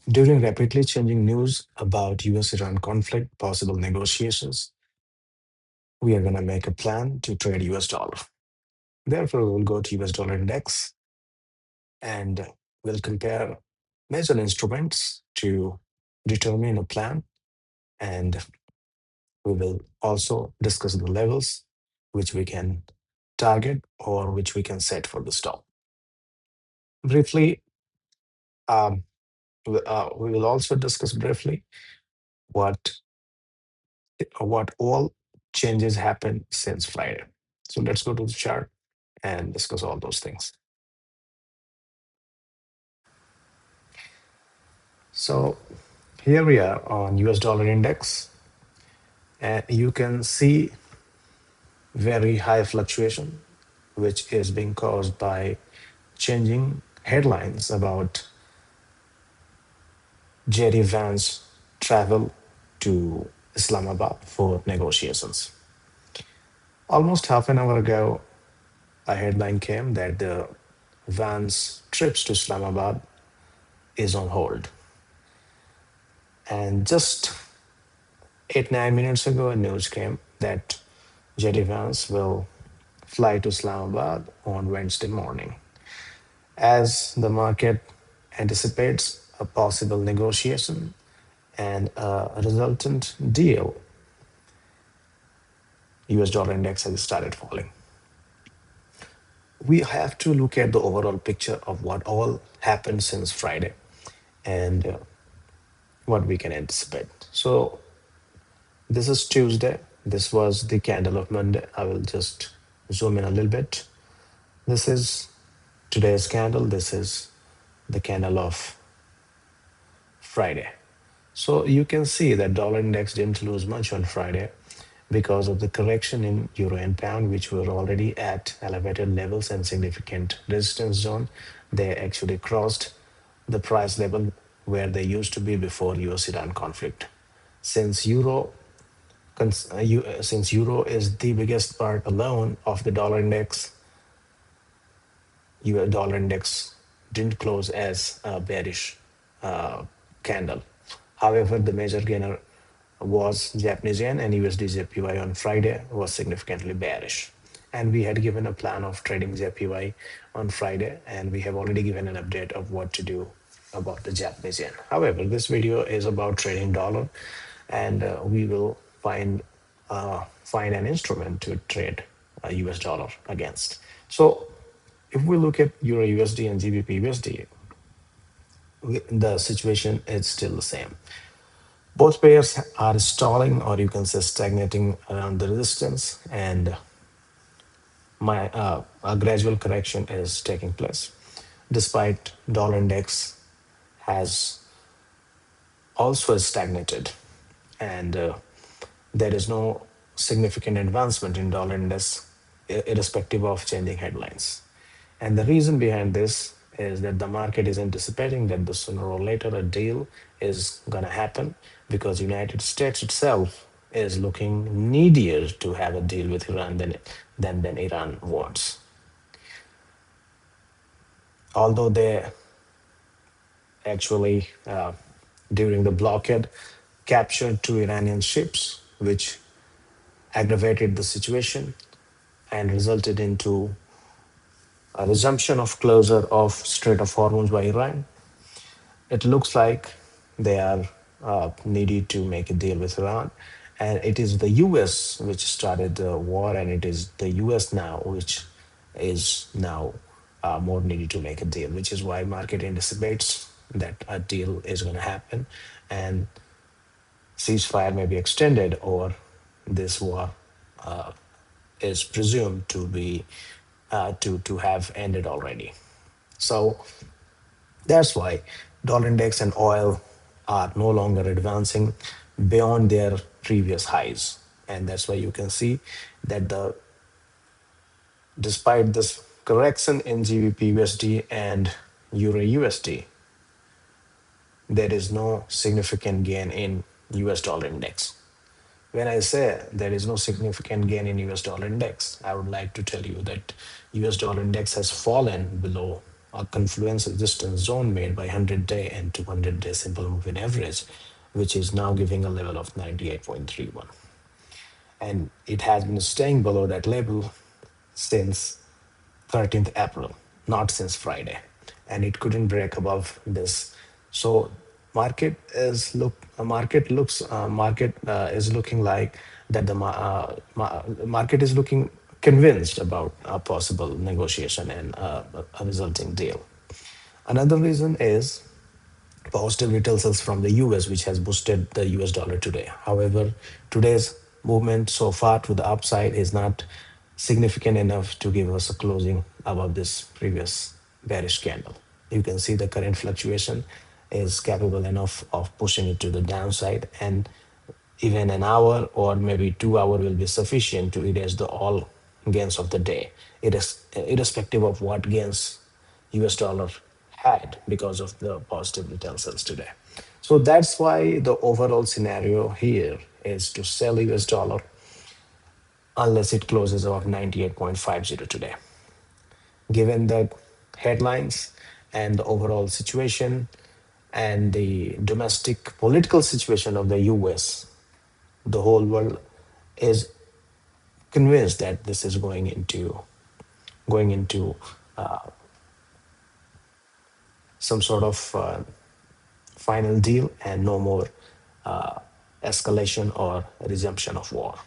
During rapidly changing news about US-Iran conflict, possible negotiations, we are going to make a plan to trade US dollar. Therefore, we'll go to US dollar index and we'll compare major instruments to determine a plan. And we will also discuss the levels which we can target or which we can set for the stop. Briefly, um, we will also discuss briefly what what all changes happened since Friday. So let's go to the chart and discuss all those things. So here we are on US dollar index, and you can see very high fluctuation, which is being caused by changing headlines about Jerry Vance travel to Islamabad for negotiations. Almost half an hour ago, a headline came that the Vance trips to Islamabad is on hold. And just 8, 9 minutes ago, a news came that Jerry Vance will fly to Islamabad on Wednesday morning. As the market anticipates a possible negotiation and a resultant deal, US dollar index has started falling. We have to look at the overall picture of what all happened since Friday and what we can anticipate. So, this is Tuesday. This was the candle of Monday. I will just zoom in a little bit. This is today's candle. This is the candle of Friday. So you can see that dollar index didn't lose much on Friday because of the correction in euro and pound, which were already at elevated levels and significant resistance zone. They actually crossed the price level where they used to be before US-Iran conflict. Since since euro is the biggest part alone of the dollar index, US dollar index didn't close as a bearish uh, candle. However, the major gainer was Japanese yen, and USD JPY on Friday was significantly bearish. And we had given a plan of trading JPY on Friday, and we have already given an update of what to do about the Japanese yen. However, this video is about trading dollar, and we will find an instrument to trade US dollar against. So if we look at Euro USD and GBP USD, the situation is still the same. Both pairs are stalling, or you can say stagnating around the resistance, and a gradual correction is taking place. Despite dollar index has also stagnated, and there is no significant advancement in dollar index, irrespective of changing headlines. And the reason behind this is that the market is anticipating that the sooner or later a deal is going to happen, because United States itself is looking needier to have a deal with Iran than Iran wants. Although they actually, during the blockade, captured two Iranian ships, which aggravated the situation and resulted into a resumption of closure of Strait of Hormuz by Iran. It looks like they are needy to make a deal with Iran. And it is the US which started the war, and it is the US now which is now more needy to make a deal, which is why market anticipates that a deal is going to happen and ceasefire may be extended, or this war is presumed to be to have ended already. So that's why dollar index and oil are no longer advancing beyond their previous highs. And that's why you can see that despite this correction in GBP USD and Euro USD, there is no significant gain in US dollar index. When I say there is no significant gain in US dollar index, I would like to tell you that US dollar index has fallen below a confluence resistance zone made by 100-day and 200-day simple moving average, which is now giving a level of 98.31. And it has been staying below that level since 13th April, not since Friday, and it couldn't break above this. So market is looking like that market is looking convinced about a possible negotiation and a resulting deal. Another reason is positive retail sales from the US, which has boosted the US dollar today. However, today's movement so far to the upside is not significant enough to give us a closing above this previous bearish candle. You can see the current fluctuation is capable enough of pushing it to the downside, and even an hour or maybe 2 hour will be sufficient to erase the all gains of the day. It is irrespective of what gains US dollar had because of the positive retail sales today. So that's why the overall scenario here is to sell US dollar unless it closes above 98.50 today. Given the headlines and the overall situation and the domestic political situation of the US, the whole world is convinced that this is going into some sort of final deal and no more escalation or resumption of war.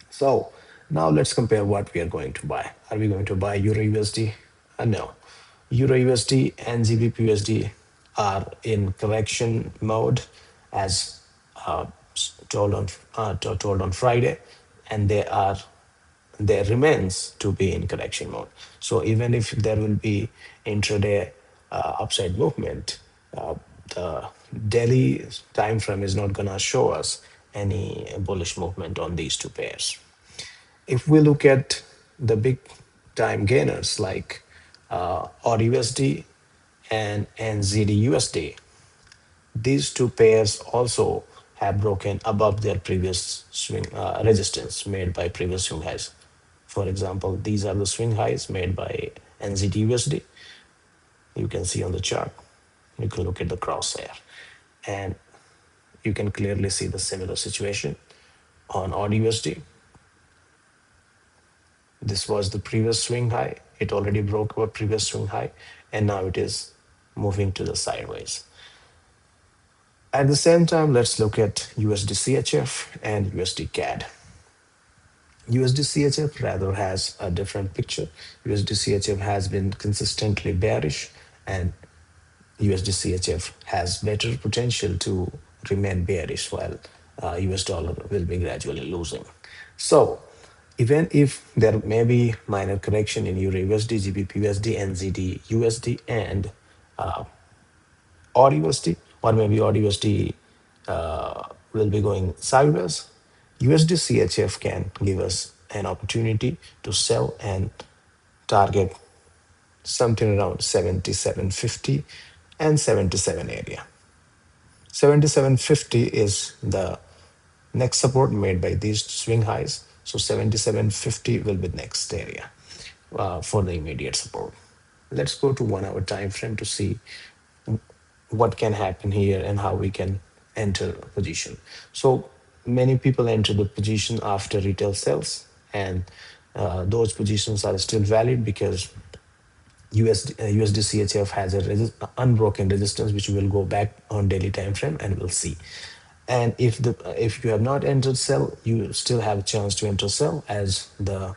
So now let's compare what we are going to buy. Are we going to buy Euro USD? No. Euro USD and GBP USD are in correction mode, as uh, told on Friday, and there remains to be in correction mode. So even if there will be intraday upside movement, the daily time frame is not gonna show us any bullish movement on these two pairs. If we look at the big time gainers like AUD USD and NZD USD, these two pairs also have broken above their previous swing resistance made by previous swing highs. For example, these are the swing highs made by NZD USD. You can see on the chart. You can look at the crosshair, and you can clearly see the similar situation on AUD USD. This was the previous swing high. It already broke our previous swing high, and now it is moving to the sideways. At the same time, let's look at USD CHF and USD CAD. USD CHF rather has a different picture. USD CHF has been consistently bearish, and USD CHF has better potential to remain bearish, while US dollar will be gradually losing. So even if there may be minor correction in Euro USD, GBP USD, NZD USD, and AUD USD, or maybe AUD USD will be going sideways, USD CHF can give us an opportunity to sell and target something around 77.50 and 77 area. 77.50 is the next support made by these swing highs. So 77.50 will be the next area for the immediate support. Let's go to 1 hour time frame to see what can happen here and how we can enter position. So many people enter the position after retail sales, and those positions are still valid because USD CHF has a unbroken resistance, which we will go back on daily time frame and we'll see. And if you have not entered sell, you still have a chance to enter sell, as the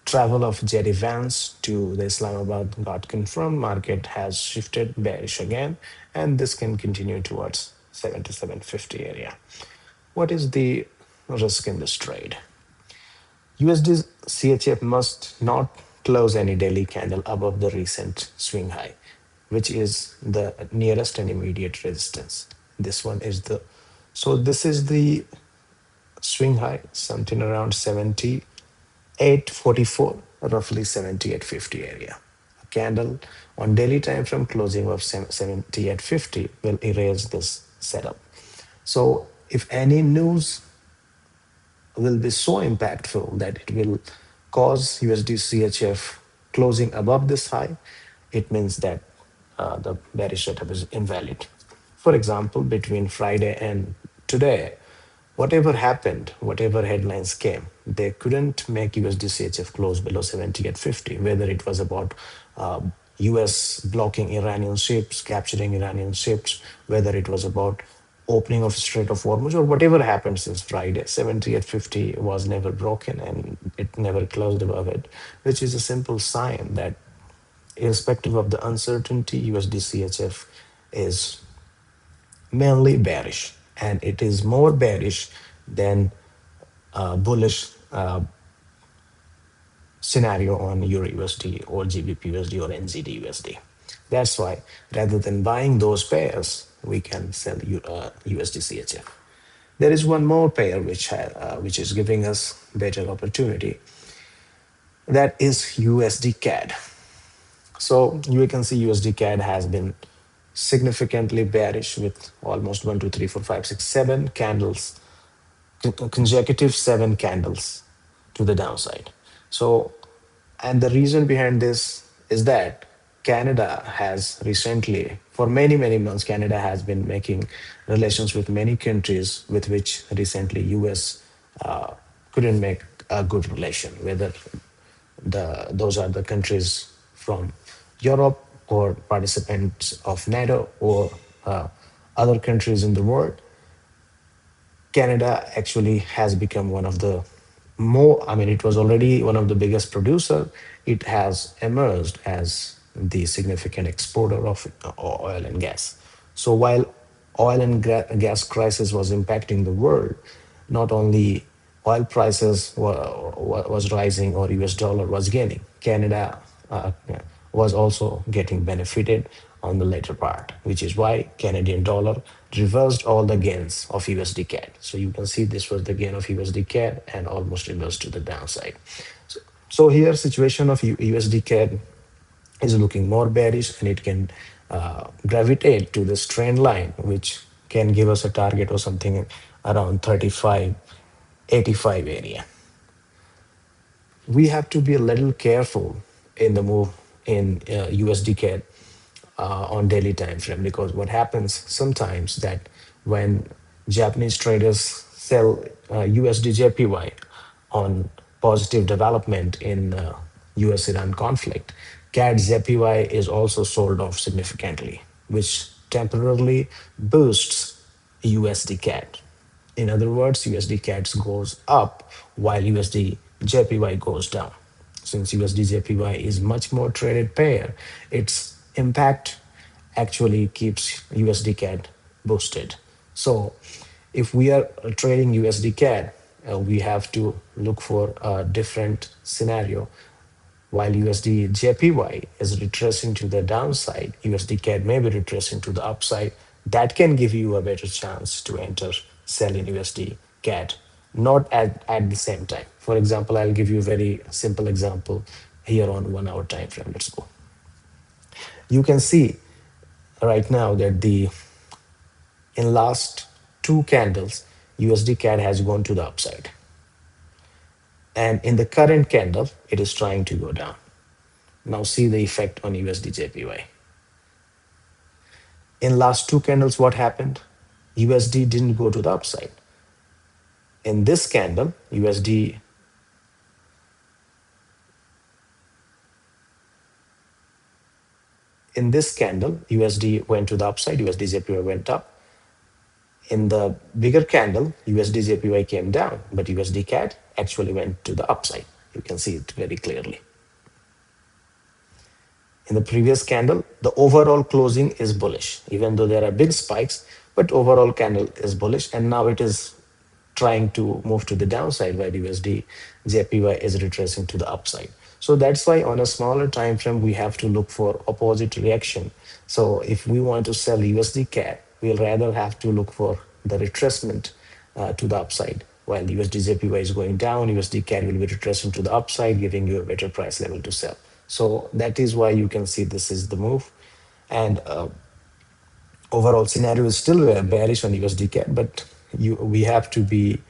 travel of Jerry Vance to the Islamabad got confirmed. Market has shifted bearish again, and this can continue towards 77.50 area. What is the risk in this trade? USD CHF must not close any daily candle above the recent swing high, which is the nearest and immediate resistance. This one is the, so this is the swing high, something around 78.44, roughly 78.50 area. A candle on daily time from closing of 78.50 will erase this setup. So if any news will be so impactful that it will cause USD CHF closing above this high, it means that the bearish setup is invalid. For example, between Friday and today, whatever happened, whatever headlines came, they couldn't make USD CHF close below 78.50, whether it was about US blocking Iranian ships, capturing Iranian ships, whether it was about opening of Strait of Hormuz, or whatever happened since Friday. 78.50 was never broken and it never closed above it, which is a simple sign that irrespective of the uncertainty, USD CHF is mainly bearish, and it is more bearish than bullish scenario on Euro USD or GBP USD or NZD USD. That's why rather than buying those pairs, we can sell USD CHF. There is one more pair which is giving us better opportunity. That is USD CAD. So you can see USD CAD has been significantly bearish with almost 1, 2, 3, 4, 5, 6, 7 candles, consecutive 7 candles to the downside. So, and the reason behind this is that Canada has recently, for many, many months, Canada has been making relations with many countries with which recently US couldn't make a good relation, whether those are the countries from Europe or participants of NATO or uh, other countries in the world. Canada actually has become one of the more, I mean, it was already one of the biggest producer. It has emerged as the significant exporter of oil and gas. So while oil and gas crisis was impacting the world, not only oil prices was rising or US dollar was gaining, Canada was also getting benefited on the later part, which is why Canadian dollar reversed all the gains of USD CAD. So you can see this was the gain of USD CAD and almost reversed to the downside. So here situation of USD CAD is looking more bearish, and it can gravitate to this trend line, which can give us a target or something around 35.85 area. We have to be a little careful in the move in USD CAD on daily time frame, because what happens sometimes that when Japanese traders sell USD JPY on positive development in US Iran conflict, CAD JPY is also sold off significantly, which temporarily boosts USD CAD. In other words, USD CAD goes up while USD JPY goes down. Since USD JPY is much more traded pair, its impact actually keeps USD CAD boosted. So if we are trading USD CAD, we have to look for a different scenario. While USD JPY is retracing to the downside, USD CAD may be retracing to the upside. That can give you a better chance to enter sell in USD CAD, not at the same time. For example, I'll give you a very simple example here on 1 hour time frame. Let's go. You can see right now that the in last two candles, USD CAD has gone to the upside. And in the current candle, it is trying to go down. Now see the effect on USD JPY. In last two candles, what happened? USD didn't go to the upside. In this candle, USD went to the upside, USD JPY went up. In the bigger candle, USD JPY came down, but USD CAD actually went to the upside. You can see it very clearly. In the previous candle, the overall closing is bullish, even though there are big spikes, but overall candle is bullish, and now it is trying to move to the downside while USD JPY is retracing to the upside. So that's why on a smaller time frame, we have to look for opposite reaction. So if we want to sell USD CAD, we'll rather have to look for the retracement to the upside. While USD JPY is going down, USD CAD will be retracing to the upside, giving you a better price level to sell. So that is why you can see this is the move. And overall scenario is still bearish on USD CAD, but we have to be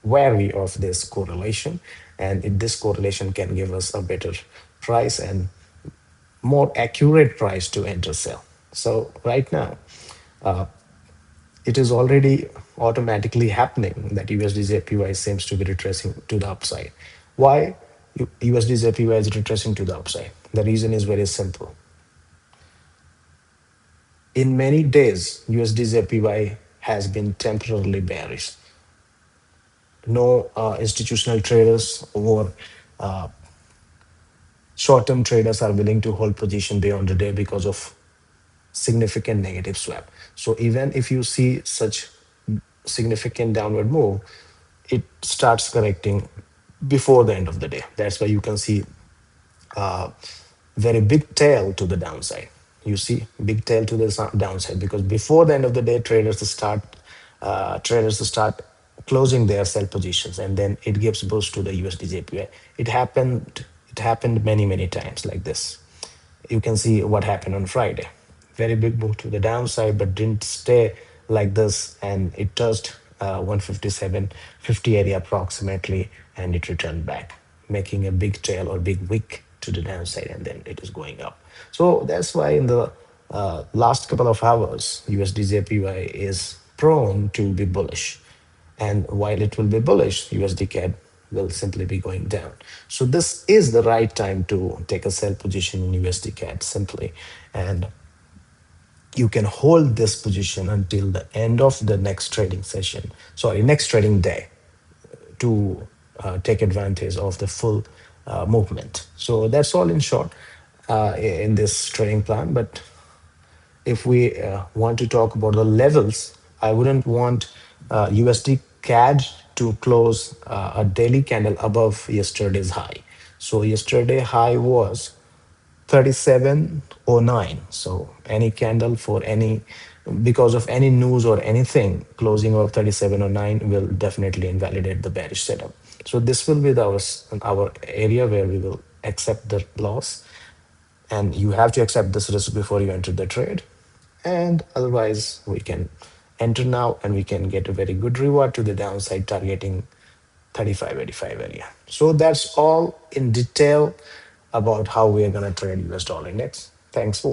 wary of this correlation, and this correlation can give us a better price and more accurate price to enter sell. So right now, it is already automatically happening that USD JPY seems to be retracing to the upside. Why USD JPY is retracing to the upside? The reason is very simple. In many days, USD JPY has been temporarily bearish. No institutional traders or uh, short-term traders are willing to hold position beyond the day because of significant negative swap. So even if you see such significant downward move, it starts correcting before the end of the day. That's why you can see very big tail to the downside. You see big tail to the downside because before the end of the day, traders start closing their sell positions, and then it gives boost to the USD JPY. It happened. It happened many times like this. You can see what happened on Friday. Very big move to the downside, but didn't stay like this, and it touched 157.50 area approximately, and it returned back, making a big tail or big wick to the downside, and then it is going up. So that's why in the last couple of hours, USD JPY is prone to be bullish. And while it will be bullish, USD CAD will simply be going down. So this is the right time to take a sell position in USD CAD simply. And you can hold this position until the end of the next trading session, sorry, next trading day, to take advantage of the full movement. So that's all in short in this trading plan. But if we want to talk about the levels, I wouldn't want USD CAD to close a daily candle above yesterday's high. So yesterday high was 3709. So any candle for any, because of any news or anything closing of 3709 will definitely invalidate the bearish setup. So this will be our area where we will accept the loss, and you have to accept this risk before you enter the trade. And otherwise we can enter now and we can get a very good reward to the downside, targeting 3585 area. So that's all in detail about how we are going to trade US dollar index. Thanks for watching.